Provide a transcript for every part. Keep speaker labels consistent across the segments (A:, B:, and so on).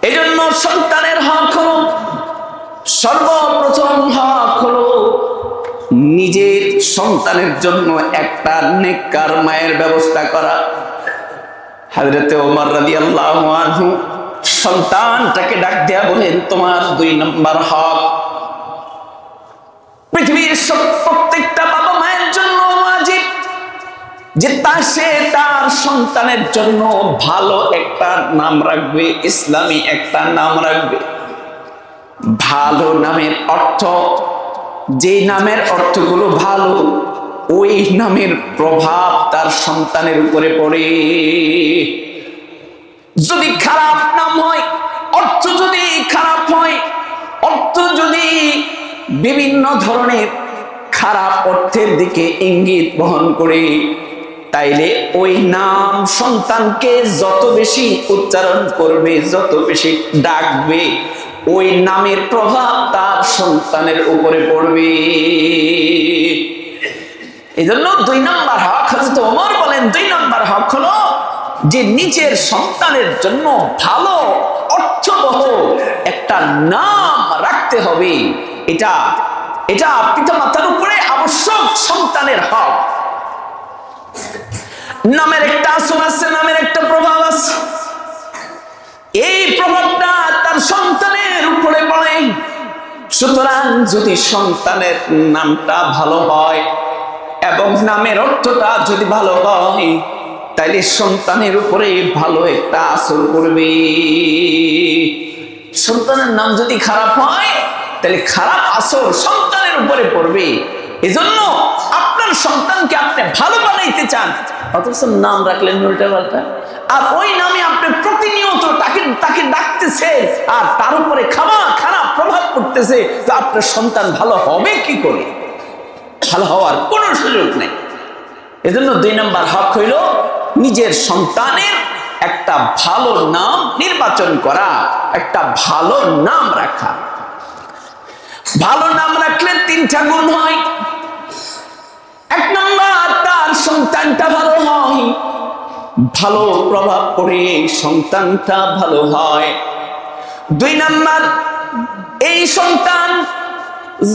A: এই জন্য সন্তানের হক হলো, সর্বপ্রথম হক হলো নিজের সন্তানের জন্য একটা নেককার মায়ের ব্যবস্থা করা। হযরতে ওমর রাদিয়াল্লাহু আনহু সন্তানটাকে ডাক দেয়া বলেন, তোমার 2 নম্বর হক পৃথিবীর প্রত্যেকটা বাবা মায়ের জন্য ওয়াজিব যে তার সন্তানের জন্য ভালো একটা নাম রাখবে, ইসলামী একটা নাম রাখবে। ভালো নামের অর্থ, যে নামের অর্থগুলো ভালো, ওই নামের প্রভাব তার সন্তানের উপরে পড়ে। যদি খারাপ নাম হয়, অর্থ যদি খারাপ হয়, অর্থ যদি বিভিন্ন ধরনের খারাপ অর্থের দিকে ইঙ্গিত বহন করে, তাইলে ওই নাম সন্তানকে যত বেশি উচ্চারণ করবে, যত বেশি ডাকবে, ওই নামের প্রভাব তার সন্তানের উপরে পড়বে। এই জন্য 2 নম্বর হক, হযরত ওমর বলেন 2 নম্বর হক হলো যে নিজের সন্তানের জন্য ভালো অর্থবহ একটা নাম রাখতে হবে। এটা পিতামাতার উপরে আবশ্যক, সন্তানের হক। নামের একটা আসর আছে, নামের একটা প্রভাব আছে। এই প্রভাবটা তার সন্তানের উপরে পড়ে। সুতরাং যদি সন্তানের নামটা ভালো হয় এবং নামের অর্থটা যদি ভালো হয়, তাইলে সন্তানের উপরে ভালো একটা আসর করবে। সন্তানের নাম যদি খারাপ হয়, তাহলে খারাপ আসর সন্তানের উপরে পড়বে। এজন্য আপনার সন্তানকে আপনি ভালো বানাইতে চান, অথচ নাম রাখলেন উল্টা পাল্টা, আর ওই নামে আপনি প্রতিনিয়ত তাকে ডাকতেছে, আর তার উপরে খারাপ প্রভাব পড়তেছে, তো আপনার সন্তান ভালো হবে কি করে? ভালো হওয়ার কোনো সুযোগ নেই। এজন্য 2 নম্বর হক হইল নিজের সন্তানের একটা ভালো নাম নির্বাচন করা, একটা ভালো নাম রাখা। ভালো নাম রাখলে 3টা গুণ হয়। 1 নম্বর, তার সন্তানটা ভালো হয়, ভালো প্রভাব পড়ে সন্তানটা ভালো হয়। 2 নম্বর, এই সন্তান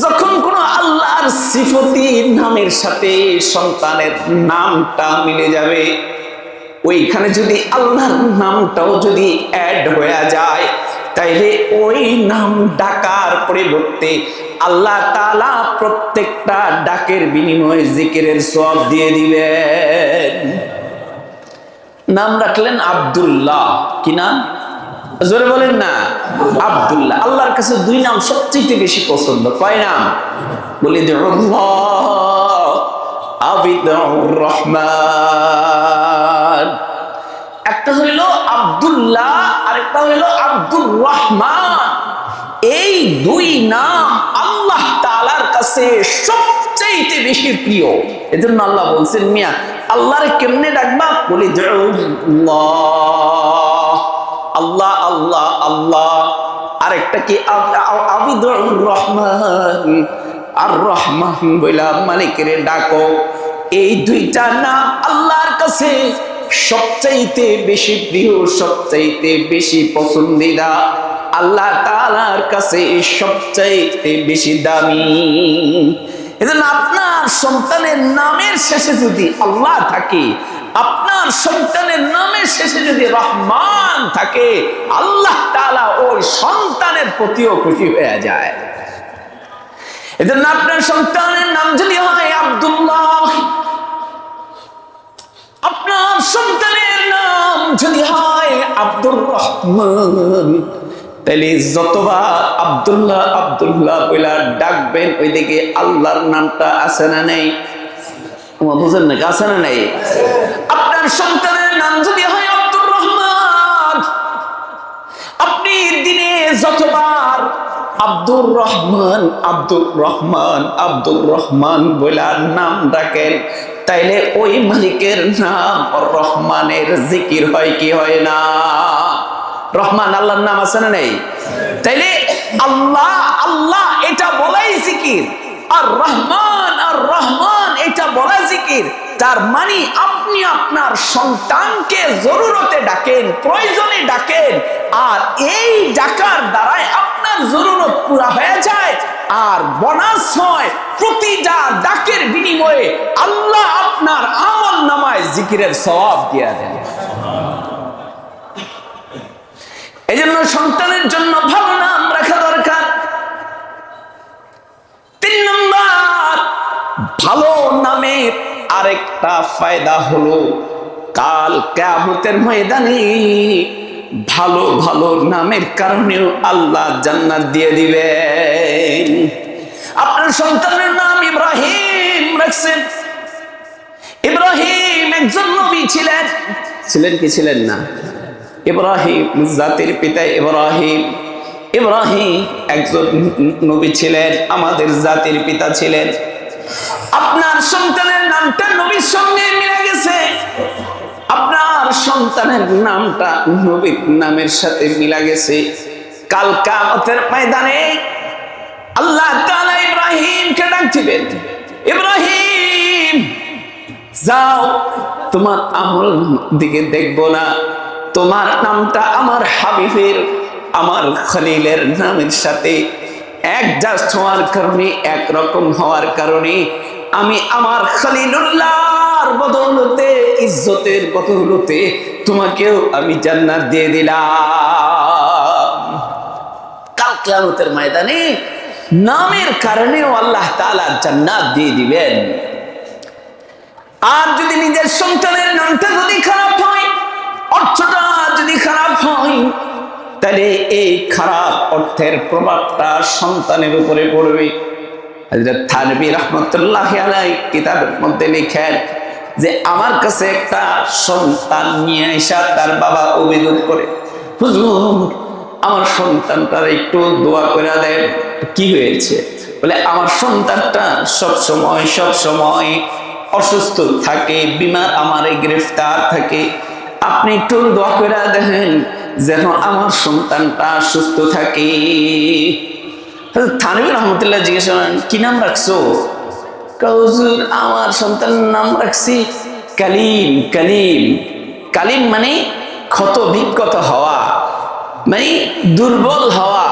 A: যখন কোন আল্লাহর সিফতি নামের সাথে সন্তানের নামটা মিলে যাবে, ওইখানে যদি আল্লাহর নামটাও যদি অ্যাড হয়ে যায়, তাইলে ওই নাম ডাকার পরিবর্তে আল্লাহ তাআলা প্রত্যেকটা ডাকের বিনিময়ে জিকিরের সওয়াব দিয়ে দিবেন। নাম রাখলেন আব্দুল্লাহ, কি নাম? জোরে বলেন না, আব্দুল্লাহ। আল্লাহর কাছে 2 নাম সবচেয়ে বেশি পছন্দ। কয় নাম? বলি আল্লাহ, আবিদুর রহমান। একটা হইল আব্দুল্লাহ, আরেকটা হইল আব্দুর রহমান। এই 2 নাম আল্লাহ তাআলার কাছে সবচেয়ে বেশি প্রিয়। এজন্য আল্লাহ বলছেন, মিয়া আল্লাহরে কেমনে ডাকবা? বলি আল্লাহ আল্লাহ আল্লাহ। আরেকটা কি? আবিদুর রহমান, আর রহমান বইলা মালিকের ডাকো। এই 2টা নাম আল্লাহর কাছে সবচাইতে বেশি প্রিয়, সবচাইতে বেশি পছন্দিদা, আল্লাহ তাআলার কাছে সবচাইতে বেশি দামি। এজন্য আপনার সন্তানের নামের শেষে যদি আল্লাহ থাকে, আপনার সন্তানের নামের শেষে যদি রহমান থাকে, আল্লাহ তাআলা ওই সন্তানের প্রতিও খুশি হয়ে যায়। এজন্য আপনার সন্তানের নাম যদি হয় আব্দুল্লাহ, আপনার সন্তানের নাম যদি হয় আব্দুর রহমান, তাহলে যতবার আব্দুল্লাহ আব্দুল্লাহ বইলা ডাকবেন, ওইদিকে আল্লাহর নামটা আছে না নেই? বুঝেন না? আছে না নেই? আপনার সন্তানের নাম যদি হয় আব্দুর রহমান, আপনি দিনে যতবার আব্দুর রহমান আব্দুর রহমান আব্দুর রহমান বইলা নাম ডাকেন, তাইলে ওই মালিকের নাম রহমানের জিকির হয় কি হয় না? রহমান আল্লাহর নাম আছে না নেই? তাইলে আল্লাহ আল্লাহ এটা বলাই জিকির, আর রহমান এটা বলা জিকির, তার মানে আপনি আপনার সন্তানকে জরুরতে ডাকেন, প্রয়োজনে ডাকেন, আর এই ডাকার দ্বারাই আপনার জরুরত পুরা হয়ে যায়, আর বোনাস হয় প্রতিটা ডাকের বিনিময়ে আল্লাহ আপনার আমল নামায় জিকিরের সওয়াব দিয়ে দেন। এই জন্য সন্তানের জন্য ভালো নাম রাখা দরকার। 3 নম্বর, ভালো নামের আরেকটা ফায়দা হলো কাল কিয়ামতের ময়দানে ভালো ভালো নামের কারণেও আল্লাহ জান্নাত দিয়ে দিবেন। আপনার সন্তানের নাম ইব্রাহিম রাখছেন। ইব্রাহিম একজন নবী ছিলেন, ছিলেন কি ছিলেন না? ইব্রাহিম জাতির পিতা ইব্রাহিম, ইব্রাহিম একজন নবী ছিলেন, আমাদের জাতির পিতা ছিলেন। আপনার সন্তানের নামটা নবীর সঙ্গে মিলে গেছে, আপনার সন্তানের নামটা নবীর নামের সাথে মিলা গেছে। কাল কিয়ামতের ময়দানে আল্লাহ তাআলা ইব্রাহিমকে ডাক দিবেন, ইব্রাহিম যাও, তোমার আমল দিকে দেখবো না, তোমার নামটা আমার হাবিবের, আমার খলিলের নামের সাথে অ্যাডজাস্ট হওয়ার কারণে, একরকম হওয়ার কারণে আমি আমার খলিলুল্লাহর বদৌলতে, ইজ্জতের বদৌলতে তোমাকেও আমি জান্নাত দিয়ে দিলাম। কাল কিয়ামতের ময়দানে নামের কারণেও আল্লাহ তাআলা জান্নাত দিয়ে দিবেন। আর যদি নিজের সন্তানের নামটা যদি খারাপ হয়, অর্থটা যদি খারাপ হয়, তাহলে এই খারাপ অর্থের প্রভাবটা সন্তানের উপরে পড়বে। হযরত থানভী রাহমাতুল্লাহি আলাইহি কিতাবের মধ্যে লিখেন যে আমার কাছে একটা সন্তান নিয়ে এসে তার বাবা অভিযোগ করে, হুজুর আমার সন্তানটার একটু দোয়া করে দেন। কি হয়েছে? বলে আমার সন্তানটা সব সময় অসুস্থ থাকে, বিমার আমারে গ্রেফতার থাকে, আপনি একটু দোয়া করে দেখেন যেন আমার সন্তানটা সুস্থ থাকে। থানভী রহমতুল্লাহ জিজ্ঞেস করেন, কি নাম রাখছো? হুজুর আমার সন্তানের নাম রাখছি কালিম। কালিম, কালিম মানে ক্ষত বিক্ষত হওয়া, মানে দুর্বল হওয়া।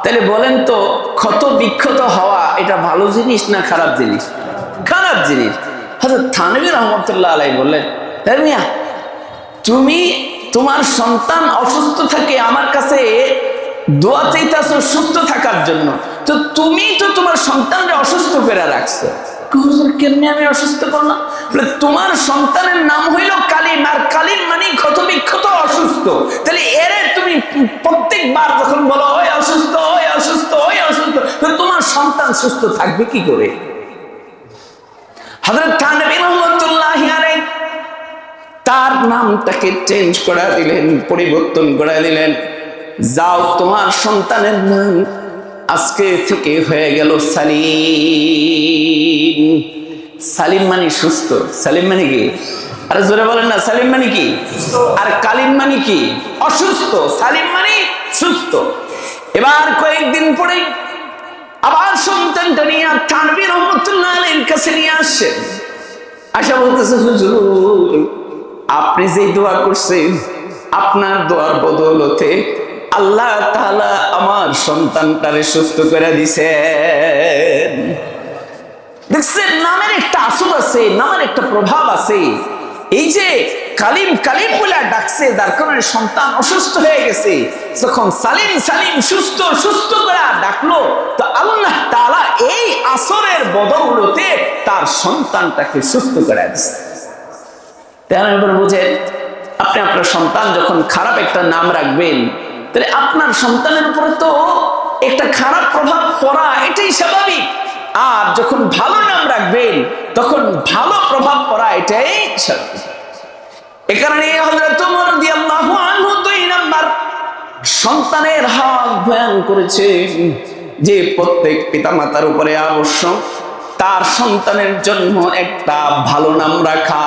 A: তাহলে বলেন তো ক্ষত বিক্ষত হওয়া এটা ভালো জিনিস না খারাপ জিনিস? খারাপ জিনিস। হযরত থানভী রহমতুল্লাহ আলাইহি বললেন, মিয়া তুমি তোমার সন্তান অসুস্থ থাকে আমার কাছে দোয়া চাইতেছো সুস্থ থাকার জন্য, তো তুমি তো তোমার সন্তানকে অসুস্থ করে রাখছো। হুজুর কেমনে আমি অসুস্থ করলাম? তোমার সন্তানের নাম হইল কালিম, আর কালিম মানে ক্ষত বিক্ষত অসুস্থ। তাহলে এরে তুমি প্রত্যেকবার যখন বলো ওই অসুস্থ, ওই অসুস্থ, ওই অসুস্থ, তোমার সন্তান সুস্থ থাকবে কি করে? হযরত থানভী রাহমাতুল্লাহি আলাইহি তার নামটাকে চেঞ্জ করে দিলেন, পরিবর্তন করে দিলেন। যাও তোমার সন্তানের নাম আজকে থেকে হয়ে গেল সালিম। সালিম মানে সুস্থ। সালিম মানে কি? আরে জোরে বলেন না, সালিম মানে কি? আর কালিম মানে কি? অসুস্থ। সালিম মানে সুস্থ। এবার কয়েকদিন পরে আবার সন্তানটা নিয়ে থানভী রাহমাতুল্লাহ আলাইহির কাছে নিয়ে আসছেন। আশা বলতেছে, হুজুর আপনি যে দোয়া করছেন, আপনার দোয়ার বদৌলতে আল্লাহ তাআলা আমার সন্তানটারে সুস্থ করে দিছেন। দেখছেন নামের একটা আসর আছে, নামের একটা প্রভাব আছে। এই যে কালিম কালিম বলে ডাকছে, যার কারণে সন্তান অসুস্থ হয়ে গেছে, যখন সালিম সালিম সুস্থ সুস্থ করে ডাকলো, তো আল্লাহ তাআলা এই আসরের বদৌলতে তার সন্তানটাকে সুস্থ করে দিছে। এবার বুঝেন, আপনি আপনার সন্তান যখন খারাপ একটা নাম রাখবেন, তাহলে আপনার সন্তানের উপরে তো একটা খারাপ প্রভাব পড়া এটাই স্বাভাবিক। আর যখন ভালো নাম রাখবেন তখন ভালো প্রভাব পড়া এটাই স্বাভাবিক। এ কারণে হযরত ওমর রাদিয়াল্লাহু আনহু 2 নাম্বার সন্তানের হক বয়ান করেছেন যে প্রত্যেক পিতামাতার উপরে আবশ্যক তার সন্তানের জন্য একটা ভালো নাম রাখা।